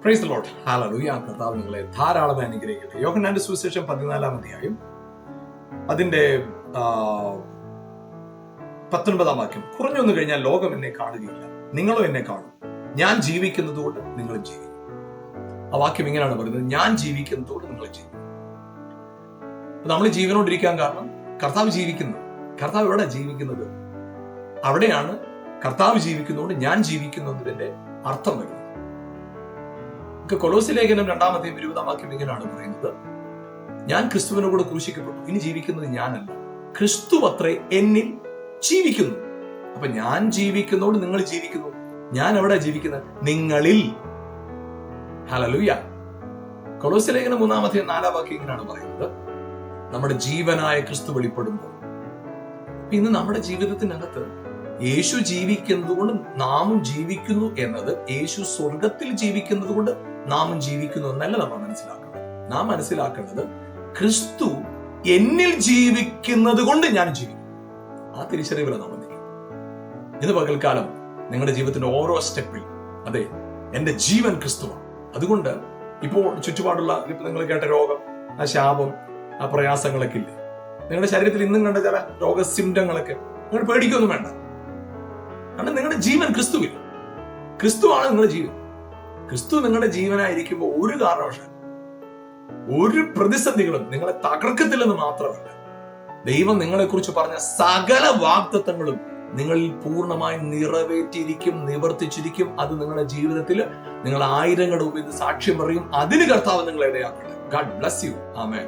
Praise the Lord. Hallelujah. കർത്താവ് നിങ്ങളെ ധാരാളമായി അനുഗ്രഹിക്കട്ടെ. യോഹന്നാന്റെ സുവിശേഷം 14-ാം അധ്യായം അതിന്റെ 19-ാം വാക്യം. കുറഞ്ഞൊന്നു കഴിഞ്ഞാൽ ലോകം എന്നെ കാണുകയില്ല, നിങ്ങളോ എന്നെ കാണും. ഞാൻ ജീവിക്കുന്നതുകൊണ്ട് നിങ്ങളും ജീവിക്കും. ആ വാക്യം ഇങ്ങനെയാണ് പറയുന്നത്, ഞാൻ ജീവിക്കുന്നതുകൊണ്ട് നിങ്ങൾ ജീവിക്കും. നമ്മൾ ജീവനോടിരിക്കാൻ കാരണം കർത്താവ് ജീവിക്കുന്നു. കർത്താവ് എവിടെ ജീവിക്കുന്നത്? അവിടെയാണ് കർത്താവ് ജീവിക്കുന്നതുകൊണ്ട് ഞാൻ ജീവിക്കുന്നു എന്നതിന്റെ അർത്ഥം വരുന്നത്. കൊലോസ്യ ലേഖനം 2-ാം അധ്യായം 20-ാം വാക്യം ഇങ്ങനെയാണ് പറയുന്നത്, ഞാൻ ക്രിസ്തുവിനോട് ക്രൂശിക്കപ്പെട്ടു, ഇനി ജീവിക്കുന്നത് ഞാനല്ല, ക്രിസ്തു അത്രേ എന്നിൽ ജീവിക്കുന്നു. അപ്പൊ ഞാൻ ജീവിക്കുന്നതുകൊണ്ട് നിങ്ങൾ ജീവിക്കുന്നു. ഞാൻ എവിടെ ജീവിക്കുന്നത്? നിങ്ങളിൽ. ഹല്ലേലൂയ. കൊലോസ്യ ലേഖനം 3-ാം അധ്യായം 4-ാം വാക്യം ഇങ്ങനെയാണ് പറയുന്നത്, നമ്മുടെ ജീവനായ ക്രിസ്തു വെളിപ്പെടുമ്പോൾ. ഇന്ന് നമ്മുടെ ജീവിതത്തിനകത്ത് യേശു ജീവിക്കുന്നത് കൊണ്ട് നാമും ജീവിക്കുന്നു എന്നത്, യേശു സ്വർഗത്തിൽ ജീവിക്കുന്നത് കൊണ്ട് നാമും ജീവിക്കുന്നു എന്നല്ല നമ്മൾ മനസ്സിലാക്കുന്നത്. നാം മനസ്സിലാക്കേണ്ടത് ക്രിസ്തു എന്നിൽ ജീവിക്കുന്നത് കൊണ്ട് ഞാൻ ജീവിക്കും. ആ തിരിച്ചറിവിലാണ് നാം വന്നിരിക്കുന്നത്. ഇന്ന് പകൽക്കാലം നിങ്ങളുടെ ജീവിതത്തിന്റെ ഓരോ സ്റ്റെപ്പിൽ അതെ എന്റെ ജീവൻ ക്രിസ്തുവാണ്. അതുകൊണ്ട് ഇപ്പോൾ ചുറ്റുപാടുള്ള നിങ്ങൾ കേട്ട രോഗം, ആ ശാപം, ആ പ്രയാസങ്ങളൊക്കെ ഇല്ലേ, നിങ്ങളുടെ ശരീരത്തിൽ ഇന്നും കണ്ട ചില രോഗ സിംറ്റങ്ങളൊക്കെ നിങ്ങൾ പേടിക്കൊന്നും വേണ്ട. കാരണം നിങ്ങളുടെ ജീവൻ ക്രിസ്തുവിൽ. ക്രിസ്തുവാണ് നിങ്ങളുടെ ജീവൻ. ക്രിസ്തു നിങ്ങളുടെ ജീവനായിരിക്കുമ്പോൾ ഒരു കാരണവശാലും ഒരു പ്രതിസന്ധികളും നിങ്ങളെ തകർക്കത്തില്ലെന്ന് മാത്രമല്ല, ദൈവം നിങ്ങളെ കുറിച്ച് പറഞ്ഞ സകല വാഗ്ദത്തങ്ങളും നിങ്ങളിൽ പൂർണ്ണമായി നിറവേറ്റിയിരിക്കും, നിവർത്തിച്ചിരിക്കും. അത് നിങ്ങളുടെ ജീവിതത്തിൽ നിങ്ങൾ ആയിരങ്ങളുടെ മുമ്പിൽ സാക്ഷ്യം പറയും. അതിന് കർത്താവ് നിങ്ങളെ ഇടയാക്കട്ടെ. God bless you. ആമേൻ.